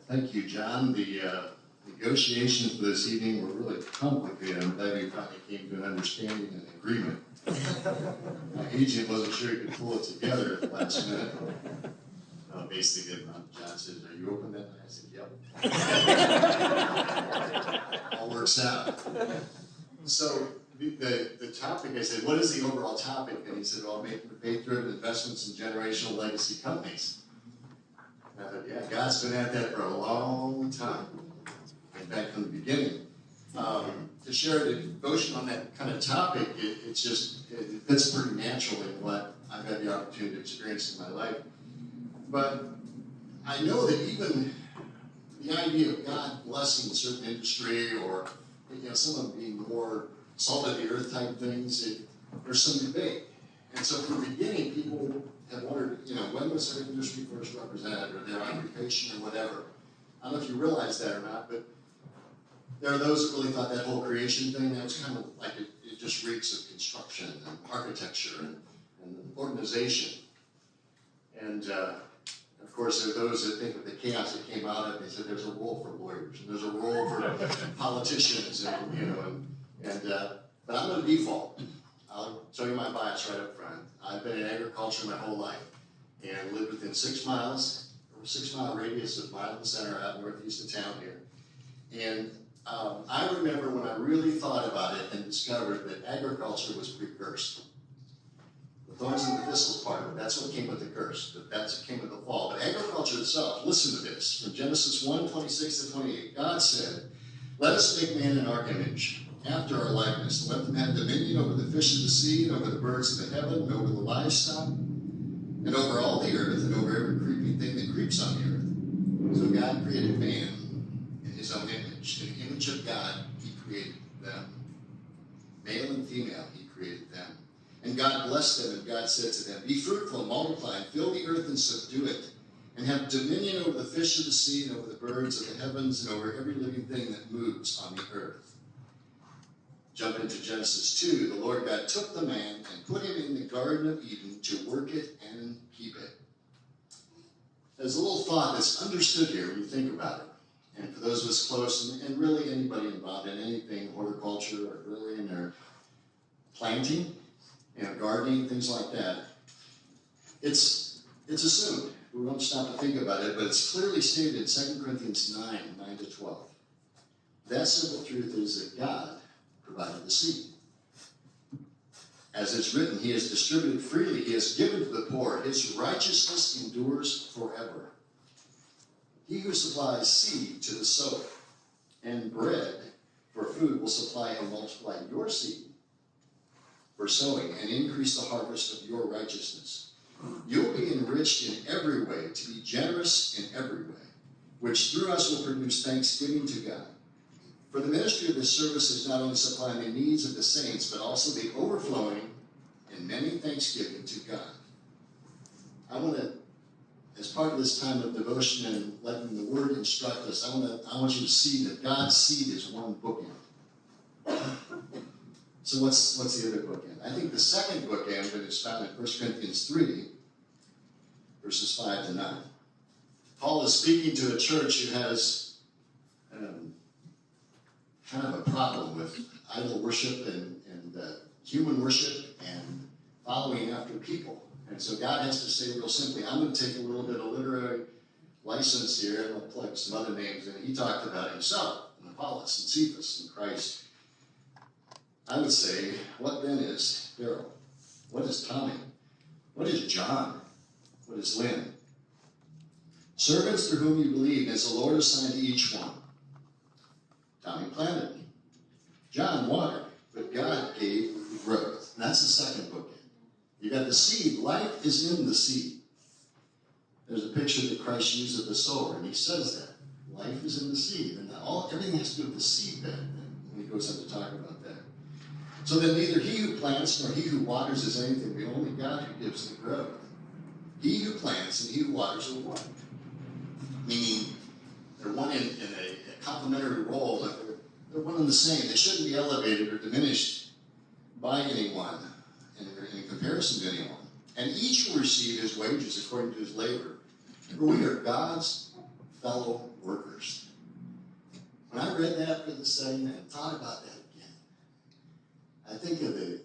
Thank you, John. The negotiations for this evening were really complicated. I'm glad we finally came to an understanding and agreement. My agent wasn't sure he could pull it together at the last minute. Basically, John says, "Are you open that night?" I said, "Yep." All works out. So the topic, I said, "What is the overall topic?" And he said, "Well, making faith-driven investments in generational legacy companies." And I thought, yeah, God's been at that for a long time. In fact, from the beginning. To share the devotion on that kind of topic, it fits pretty naturally in what I've had the opportunity to experience in my life. But I know that even the idea of God blessing a certain industry or some of them being more salt of the earth type things, there's some debate. And so from the beginning, people have wondered, when was their industry first represented, or their occupation, or whatever. I don't know if you realize that or not, but there are those that really thought that whole creation thing, that was kind of like it just reeks of construction and architecture and organization. And of course, there are those that think of the chaos that came out of it. They said there's a role for lawyers and there's a role for politicians, but I'm going to default. I'll show you my bias right up front. I've been in agriculture my whole life and lived within 6 miles, or 6-mile radius of Milan Center out northeast of town here. And I remember when I really thought about it and discovered that agriculture was pre-cursed. The thorns and the thistles part of it, that's what came with the curse. That's what came with the fall. But agriculture itself, listen to this. From Genesis 1:26-28, God said, "Let us make man in our image, after our likeness, and let them have dominion over the fish of the sea, and over the birds of the heaven, and over the livestock, and over all the earth, and over every creeping thing that creeps on the earth." So God created man in his own image. In the image of God, he created them. Male and female, he created them. And God blessed them, and God said to them, "Be fruitful and multiply, and fill the earth and subdue it, and have dominion over the fish of the sea, and over the birds of the heavens, and over every living thing that moves on the earth." Jump into Genesis 2. The Lord God took the man and put him in the Garden of Eden to work it and keep it. There's a little thought that's understood here when you think about it. And for those of us close, and really anybody involved in anything, horticulture or grilling or planting, gardening, things like that, it's assumed. We won't stop to think about it, but it's clearly stated in 2 Corinthians 9:9-12. That simple truth is that God provided the seed. As it's written, he has distributed freely, he has given to the poor, his righteousness endures forever. He who supplies seed to the sower and bread for food will supply and multiply your seed for sowing and increase the harvest of your righteousness. You'll be enriched in every way, to be generous in every way, which through us will produce thanksgiving to God. For the ministry of this service is not only supplying the needs of the saints, but also the overflowing in many thanksgiving to God. I want to, as part of this time of devotion and letting the Word instruct us, I want you to see that God's seed is one bookend. So what's the other bookend? I think the second bookend that is found in 1 Corinthians 3, verses 5-9. Paul is speaking to a church who has kind of a problem with idol worship and human worship and following after people. And so God has to say real simply, I'm going to take a little bit of literary license here and I'll plug some other names in. He talked about himself and Apollos and Cephas and Christ. I would say, what then is Daryl? What is Tommy? What is John? What is Lynn? Servants through whom you believed, as the Lord assigned to each one. Tommy planted. John watered, but God gave growth. And that's the second bookend. You got the seed. Life is in the seed. There's a picture that Christ used of the sower, and he says that. Life is in the seed. And everything has to do with the seed bed when he goes on to talk about that. So then neither he who plants nor he who waters is anything, but only God who gives the growth. He who plants and he who waters are one. Meaning they're one in a complementary role, but they're one and the same. They shouldn't be elevated or diminished by anyone in comparison to anyone. And each will receive his wages according to his labor. For we are God's fellow workers. When I read that for the second and thought about that again, I think of the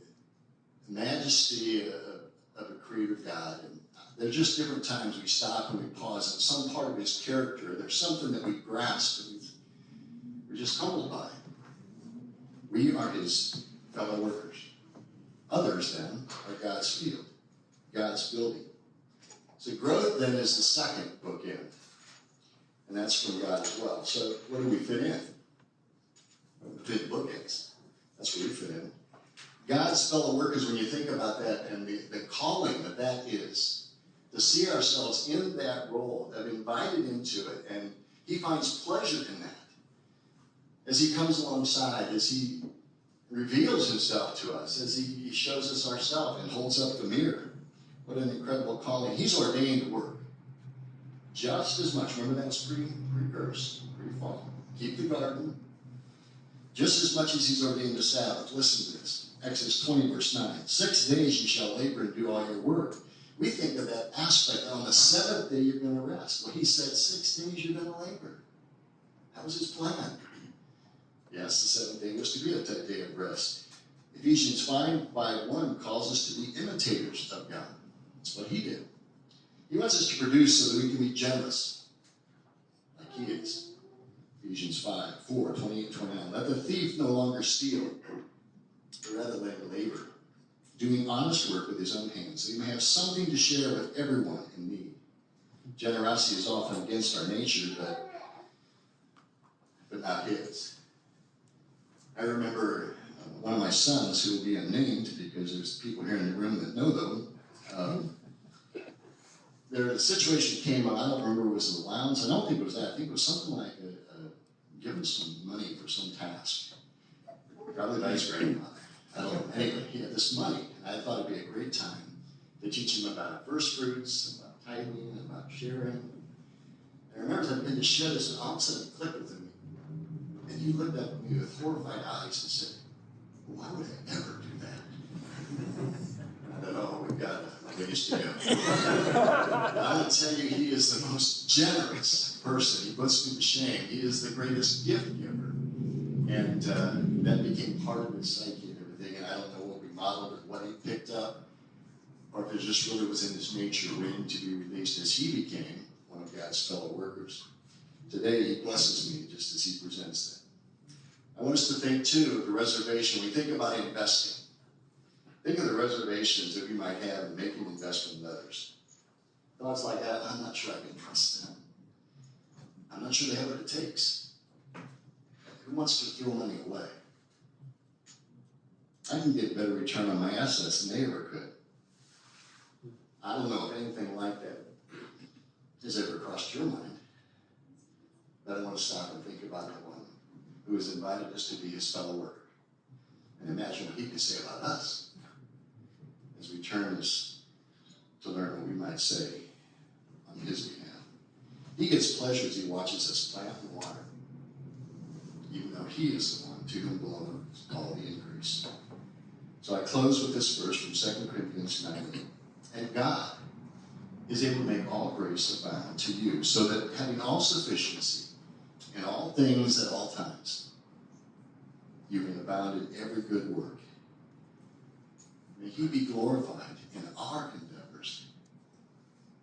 majesty of a creator God. And there's just different times we stop and we pause, and some part of his character, there's something that we grasp and we're just humbled by. We are his fellow workers. Others, then, are God's field, God's building. So growth, then, is the second bookend. And that's from God as well. So where do we fit in? We fit in bookends. That's where we fit in. God's fellow workers, when you think about that and the calling that is, to see ourselves in that role, of invited into it, and he finds pleasure in that. As he comes alongside, as he reveals himself to us, as he shows us ourselves and holds up the mirror. What an incredible calling. He's ordained to work just as much. Remember that was pre-curse, pre-fall. Keep the garden. Just as much as he's ordained the Sabbath. Listen to this. Exodus 20, verse 9. 6 days you shall labor and do all your work. We think of that aspect. On the seventh day you're going to rest. Well, he said 6 days you're going to labor. That was his plan. Yes, the seventh day was to be a day of rest. Ephesians 5:1 calls us to be imitators of God. That's what he did. He wants us to produce so that we can be generous, like he is. Ephesians 5:4-28-29. Let the thief no longer steal, but rather let him labor, doing honest work with his own hands, so he may have something to share with everyone in need. Generosity is often against our nature, but not his. I remember one of my sons, who will be unnamed because there's people here in the room that know them. The situation came up. I don't remember if it was an allowance. I don't think it was that. I think it was something like giving some money for some task. Probably by his grandfather. I don't know. Anyway, he had this money, and I thought it'd be a great time to teach him about first fruits, about tithing, about sharing. And I remember as I began to share this, and all of a sudden it clicked with him. And he looked up at me with horrified eyes and said, "Why would I ever do that?" I thought, oh, we've got a ways to go. I will tell you, he is the most generous person. He puts me to shame. He is the greatest gift giver. And that became part of his psyche and everything. And I don't know what we modeled or what he picked up, or if it just really was in his nature waiting to be released as he became one of God's fellow workers. Today, he blesses me just as he presents that. I want us to think, too, of the reservation. We think about investing. Think of the reservations that we might have in making investment with others. Thoughts like that, I'm not sure I can trust them. I'm not sure they have what it takes. Who wants to throw money away? I can get better return on my assets than they ever could. I don't know if anything like that has ever crossed your mind. But I want to stop and think about the one who has invited us to be his fellow worker. And imagine what he could say about us as we turn this to learn what we might say on his behalf. He gets pleasure as he watches us plant and water, even though he is the one to whom belongs all the increase. So I close with this verse from 2 Corinthians 9:8. And God is able to make all grace abound to you, so that having all sufficiency in all things at all times, you may abound in every good work. May he be glorified in our endeavors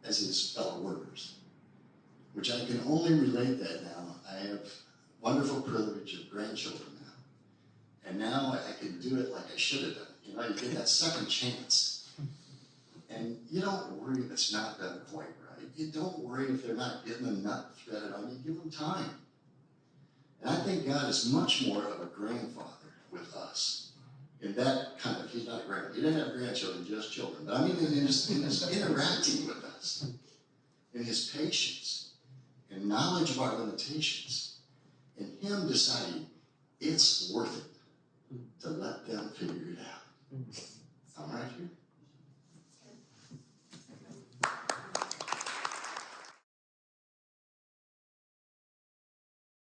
as his fellow workers, which I can only relate that now. I have wonderful privilege of grandchildren now. And now I can do it like I should have done. You know, you get that second chance. And you don't worry if it's not done quite right. You don't worry if they're not getting the nut threaded on. You give them time. And I think God is much more of a grandfather with us. In that kind of, he's not a grandfather. He didn't have grandchildren, just children. But I mean in his interacting with us, in his patience, in knowledge of our limitations, in him deciding it's worth it to let them figure it out.